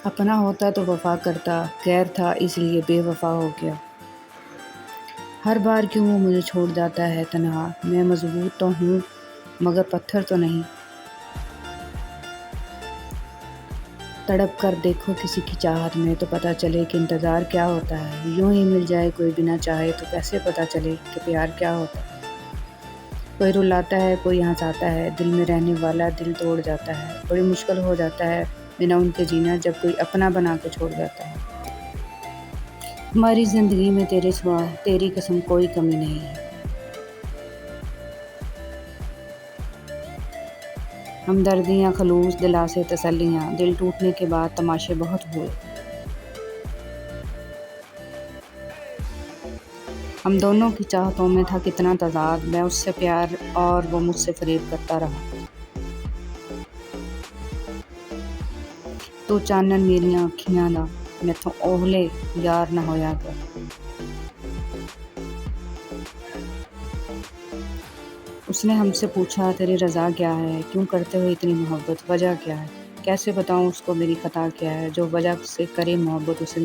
اپنا ہوتا تو وفا کرتا، غیر تھا اس لیے بے وفا ہو گیا۔ ہر بار کیوں وہ مجھے چھوڑ جاتا ہے تنہا، میں مضبوط تو ہوں مگر پتھر تو نہیں۔ تڑپ کر دیکھو کسی کی چاہت میں تو پتہ چلے کہ انتظار کیا ہوتا ہے، یوں ہی مل جائے کوئی بنا چاہے تو کیسے پتہ چلے کہ پیار کیا ہوتا ہے۔ کوئی رلاتا ہے کوئی ہنساتا ہے، دل میں رہنے والا دل توڑ جاتا ہے، بڑی مشکل ہو جاتا ہے بنا ان کے جینا جب کوئی اپنا بنا کے چھوڑ جاتا ہے۔ ہماری زندگی میں تیرے سوا تیری قسم کوئی کمی نہیں ہے۔ ہمدردیاں خلوص دلاسے تسلیاں، دل ٹوٹنے کے بعد تماشے بہت ہوئے۔ ہم دونوں کی چاہتوں میں تھا کتنا تضاد، میں اس سے پیار اور وہ مجھ سے فریب کرتا رہا۔ تو چانن میریاں اکھیاں دا، میتھوں اوہلے یار نہ ہویا کر۔ اس نے ہم سے پوچھا تیری رضا کیا ہے، کیوں کرتے ہو اتنی محبت، وجہ کیا ہے؟ کیسے بتاؤں اس کو میری خطا کیا ہے، جو وجہ سے کرے محبت اسے